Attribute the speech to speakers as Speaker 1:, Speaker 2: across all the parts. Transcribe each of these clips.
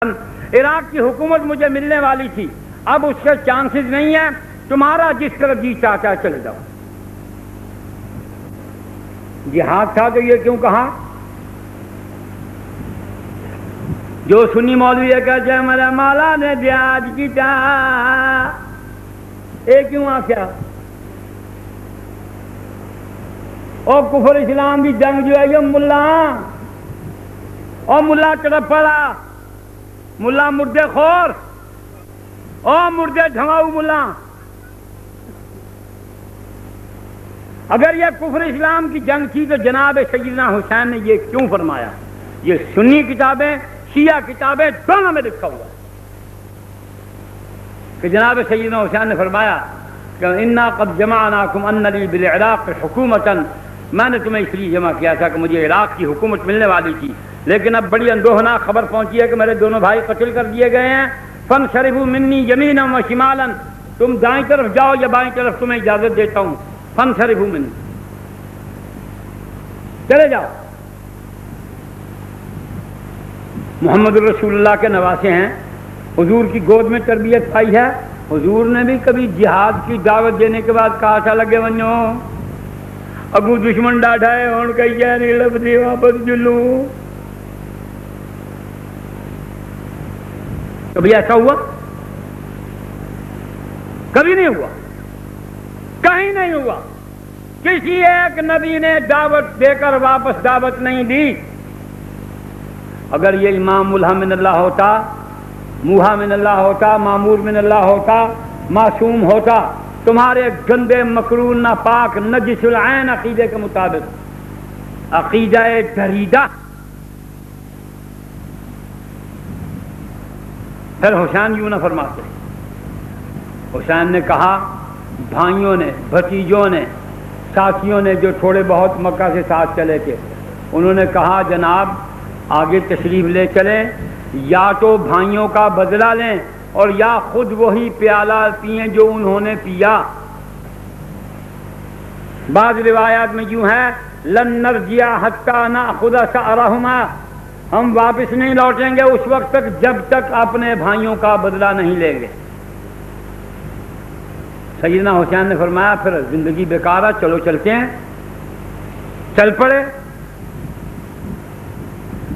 Speaker 1: عراق کی حکومت مجھے ملنے والی تھی، اب اس کے چانسز نہیں ہیں، تمہارا جس طرف جی چاہتا ہے چلے جاؤ۔ جہاد تھا تو یہ کیوں کہا؟ جو سنی مولوی ہے کہتے ہیں میرے مولا نے جہاد کی چاہ، یہ کیوں آخیا؟ اور کفر اسلام کی جنگ جو ہے یہ ملا اور ملا طرف پڑا، ملا مردے خور اور مردے دھماؤ ملا۔ اگر یہ کفر اسلام کی جنگ تھی تو جناب سیدنا حسین نے یہ کیوں فرمایا؟ یہ سنی کتابیں شیعہ کتابیں دونوں میں لکھا ہوا ہے کہ جناب سیدنا حسین نے فرمایا کہ انا قد جمعناکم ان لی بالعراق حکومتا، میں نے تمہیں اس لیے جمع کیا تھا کہ مجھے عراق کی حکومت ملنے والی تھی، لیکن اب بڑی اندوہناک خبر پہنچی ہے کہ میرے دونوں بھائی قتل کر دیے گئے ہیں۔ فانصرفوا منی یمینا و شمالا، تم دائیں طرف جاؤ یا بائیں طرف، تمہیں اجازت دیتا ہوں۔ فانصرفوا منی، چلے جاؤ۔ محمد رسول اللہ کے نواسے ہیں، حضور کی گود میں تربیت پائی ہے، حضور نے بھی کبھی جہاد کی دعوت دینے کے بعد کہا تھا لگے ونو اگو دشمن ڈاٹا ہے ہوں کہی جائے نہیں لبدی واپس جلو؟ کبھی ایسا ہوا؟ کبھی نہیں ہوا، کہیں نہیں ہوا۔ کسی ایک نبی نے دعوت دے کر واپس دعوت نہیں دی۔ اگر یہ امام ملہم من اللہ ہوتا، موہا من اللہ ہوتا، معمور من اللہ ہوتا، معصوم ہوتا، تمہارے گندے مکروہ ناپاک نجس العین عقیدے کے مطابق، عقیدہ دریدہ، پھر حسین یوں نہ فرماتے۔ حسین نے کہا، بھائیوں نے، بھتیجوں نے، ساتھیوں نے جو تھوڑے بہت مکہ سے ساتھ چلے تھے، انہوں نے کہا جناب آگے تشریف لے چلیں، یا تو بھائیوں کا بدلہ لیں اور یا خود وہی پیالہ پئیں جو انہوں نے پیا۔ بعض روایات میں یوں ہے لن نرجع حتی ناخذ ثأرہما، ہم واپس نہیں لوٹیں گے اس وقت تک جب تک اپنے بھائیوں کا بدلہ نہیں لیں گے۔ سیدنا حسین نے فرمایا پھر زندگی بیکار ہے، چلو چلتے ہیں۔ چل پڑے۔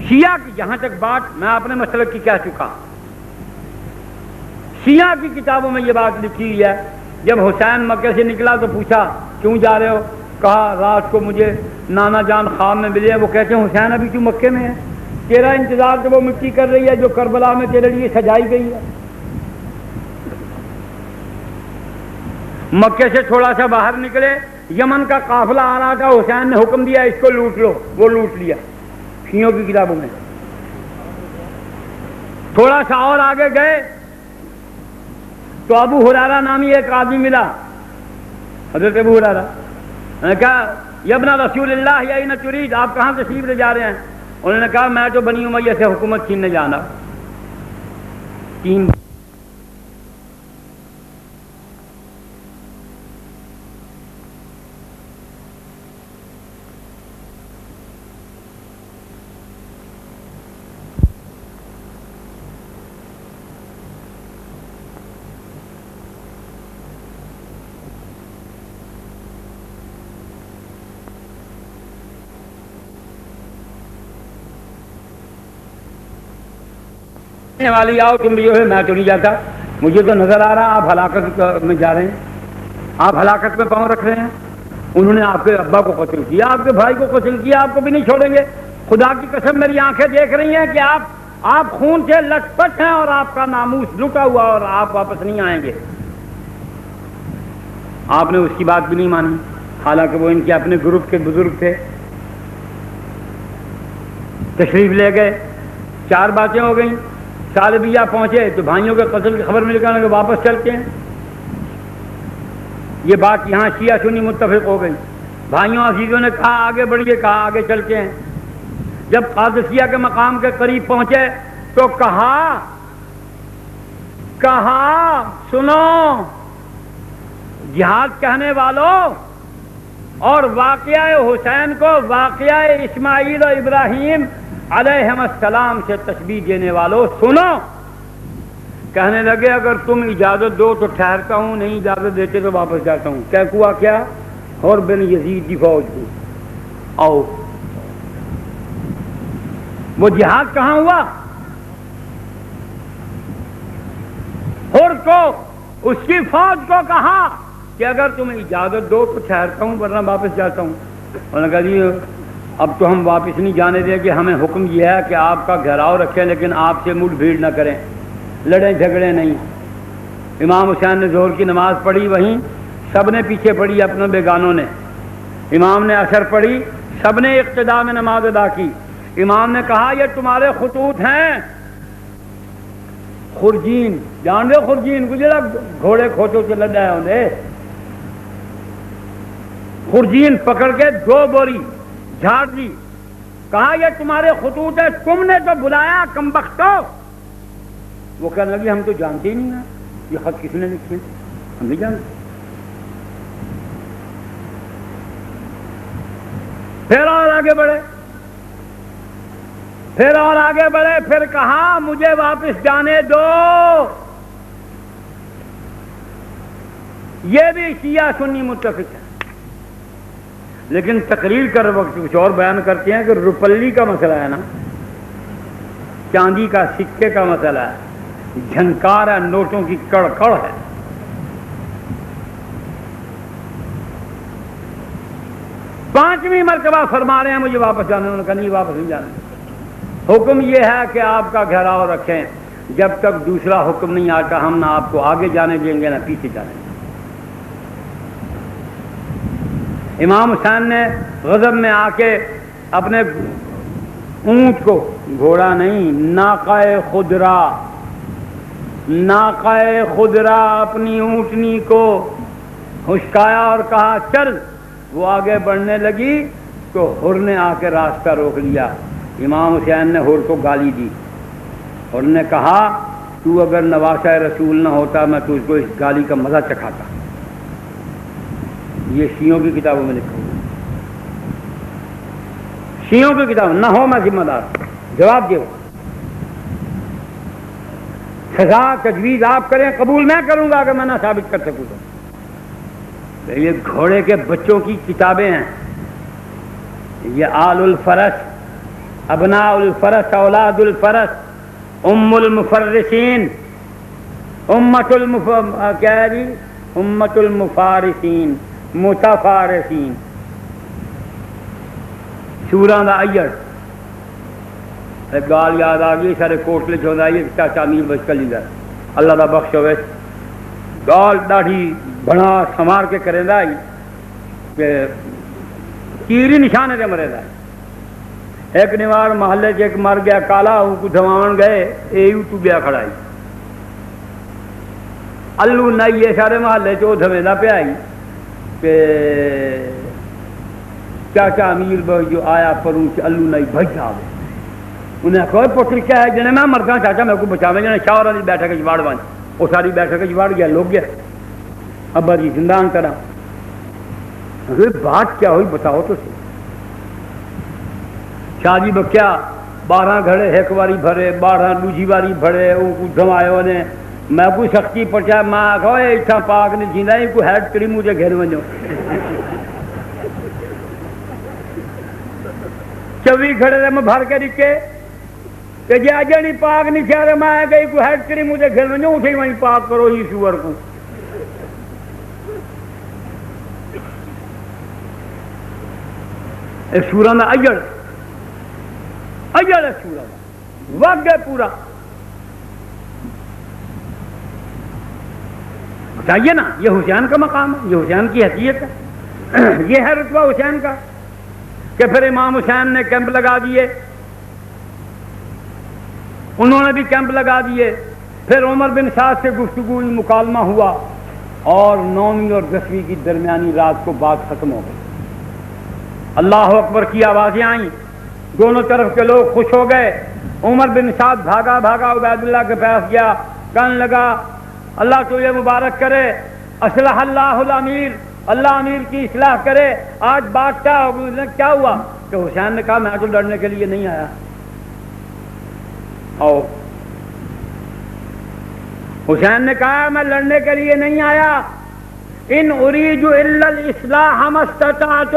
Speaker 1: شیعہ کی جہاں تک بات میں اپنے مسلک کی کہہ چکا، شیعہ کی کتابوں میں یہ بات لکھی ہوئی ہے، جب حسین مکے سے نکلا تو پوچھا کیوں جا رہے ہو؟ کہا رات کو مجھے نانا جان خواب میں ملے، وہ کہتے ہیں حسین ابھی تو مکے میں ہے، تیرا انتظار تو وہ مٹی کر رہی ہے جو کربلا میں تیرے لیے سجائی گئی ہے۔ مکے سے تھوڑا سا باہر نکلے، یمن کا قافلہ آ رہا تھا، حسین نے حکم دیا اس کو لوٹ لو، وہ لوٹ لیا شیعوں کی کتابوں میں۔ تھوڑا سا اور آگے گئے تو ابو ہریرہ نامی ایک آدمی ملا، حضرت ابو ہریرہ نے کہا یا ابن رسول اللہ یا این ترید، آپ کہاں تشریف لے جا رہے ہیں؟ انہوں نے کہا میں تو بنی امیہ سے حکومت چھیننے جانا۔ تین والی آؤ تم بھی جو ہے، میں تو نہیں جاتا، مجھے تو نظر آ رہا آپ ہلاکت میں جا رہے ہیں، آپ ہلاکت میں پاؤں رکھ رہے ہیں۔ انہوں نے آپ کے ابا کو قتل کیا، آپ کے بھائی کو قتل کیا، آپ کو بھی نہیں چھوڑیں گے۔ خدا کی قسم میری آنکھیں دیکھ رہی ہیں کہ آپ خون سے لٹ پٹ ہیں اور آپ کا ناموس لٹا ہوا اور آپ واپس نہیں آئیں گے۔ آپ نے اس کی بات بھی نہیں مانی، حالانکہ وہ ان کے اپنے گروپ کے بزرگ تھے۔ تشریف لے گئے، چار باتیں ہو گئیں۔ سالبیہ پہنچے تو بھائیوں کے قتل کی خبر مل کر کہ واپس چلتے ہیں۔ یہ بات یہاں شیعہ سنی متفق ہو گئی۔ بھائیوں عزیزوں نے کہا آگے بڑھیے، کہا آگے چلتے ہیں۔ جب قادسیہ کے مقام کے قریب پہنچے تو کہا سنو جہاد کہنے والوں، اور واقعہ حسین کو واقعہ اسماعیل و ابراہیم علیہم السلام سے تشبیہ دینے والوں سنو. کہنے لگے اگر تم اجازت دو تو ٹھہرتا ہوں، نہیں اجازت دیتے تو واپس جاتا ہوں. کیا ہوا؟ کیا؟ اور بن یزید کی فوج کو آؤ. وہ جہاد کہاں ہوا؟ حر کو، اس کی فوج کو کہا کہ اگر تمہیں اجازت دو تو ٹھہرتا ہوں ورنہ واپس جاتا ہوں. انہوں نے کہا جی اب تو ہم واپس نہیں جانے دیں گے، ہمیں حکم یہ ہے کہ آپ کا گھیراؤ رکھیں لیکن آپ سے مٹ بھیڑ نہ کریں، لڑیں جھگڑیں نہیں. امام حسین نے ظہر کی نماز پڑھی، وہیں سب نے پیچھے پڑھی اپنے بیگانوں نے. امام نے عصر پڑھی، سب نے اقتداء میں نماز ادا کی. امام نے کہا یہ تمہارے خطوط ہیں. خرجین جان دے، خرجین کو جڑا گھوڑے کھوٹوں سے لڑا ہے انہیں، خرجین پکڑ کے 2 بوری جھاڑ دی. کہا یہ تمہارے خطوط ہے، تم نے تو بلایا کمبختو. وہ کہنے لگے ہم تو جانتے ہی نہیں ہیں یہ خط کس نے لکھے، ہم نہیں جانتے. پھر اور آگے بڑھے، پھر اور آگے بڑھے، پھر کہا مجھے واپس جانے دو. یہ بھی شیعہ سنی متفق ہے، لیکن تقریر کر وقت کچھ اور بیان کرتے ہیں کہ روپلی کا مسئلہ ہے نا، چاندی کا سکے کا مسئلہ ہے، جھنکار ہے، نوٹوں کی کڑکڑ ہے. پانچویں مرتبہ فرما رہے ہیں مجھے واپس جانا. انہوں نے کہا نہیں واپس نہیں جانا. حکم یہ ہے کہ آپ کا گھیراؤ رکھیں، جب تک دوسرا حکم نہیں آتا ہم نہ آپ کو آگے جانے دیں گے نہ پیچھے جانے دیں گے. امام حسین نے غضب میں آ کے اپنے اونٹ کو، گھوڑا نہیں، ناقہ خضرا اپنی اونٹنی کو ہشکایا اور کہا چل. وہ آگے بڑھنے لگی تو حر نے آ کے راستہ روک لیا. امام حسین نے حر کو گالی دی. حر نے کہا تو اگر نواسہ رسول نہ ہوتا میں تجھ کو اس گالی کا مزہ چکھاتا. یہ شیعوں کی کتابوں میں لکھا ہوا، شیعوں کی کتاب نہ ہو میں ذمہ دار. جواب دو، سزا تجویز آپ کریں، قبول میں کروں گا اگر میں نہ ثابت کر سکوں تو. یہ گھوڑے کے بچوں کی کتابیں ہیں، یہ آل الفرس، ابناء الفرس، اولاد الفرس، ام المفرسین، کیا ہے جی، امت المفارسین، متفارسین. سوراں دا ایڑ گال یاد آ گئی سارے کوٹلے چوندہ یہ چاچا امیر بچکلی دا اللہ دا بخش ہوئے. گال ڈاڑھی بنا سمار کے کرے دا کہ کیری نشانے دے مرے دا. ایک نیوار محلے چ ایک مر گیا کالا، ان کو دھواون گئے، ایو تو بیا کھڑائی الو نائیے سارے محلے چ دھویندا پیا کہ چاچا امیر بھائی جو آیا پروں چ الو نائی بھائی آ گئے. انہیں کوئی پوچھ کیا ہے جنہیں میں مردا چاچا میرے کو بچاوے جنہیں شاہ والی بیٹھک جواڑ بن وہ ساری بیٹھک جواڑ گیا لوگ گیا ابا جی زندان کرا. بات کیا ہوئی بتاؤ تو سی. شاہ جی بکیا 12 گھڑے ایک واری بھرے، 12 دوجی واری بھرے، ان کو دھماؤ نے. میں کوئی سختی پہنچا، میں آخو اتنا پاک نہیں جینا ان کو ہیڈ کری مجھے گھر ونجو 24 گھڑے میں بھر کے رکھے کہ جی آج نہیں پاک نہیں چاہ رہے، میں گئی کو ہیڈ کری مجھے گھر ونجو اٹھے وہیں پاک کرو ہی سور کو. ایک سوراں دا اجڑ ہے سوراں دا وقت ہے پورا. بتائیے نا، یہ حسین کا مقام ہے، یہ حسین کی حیثیت ہے، یہ ہے رتبہ حسین کا. کہ پھر امام حسین نے کیمپ لگا دیے، انہوں نے بھی کیمپ لگا دیے. پھر عمر بن سعد سے گفتگو مکالمہ ہوا اور 9ویں اور 10ویں کی درمیانی رات کو بات ختم ہو گئی. اللہ اکبر کی آوازیں آئیں، دونوں طرف کے لوگ خوش ہو گئے. عمر بن سعد بھاگا عبید اللہ کے پاس گیا، کہنے لگا اللہ تجھے مبارک کرے، اصلح اللہ الامیر، اللہ امیر کی اصلاح کرے. آج بات کیا ہوگی؟ کیا ہوا کہ حسین نے کہا میں تو لڑنے کے لیے نہیں آیا، اور حسین نے کہا میں لڑنے کے لیے نہیں آیا، ان اریج الا الاصلاح ما استطعت،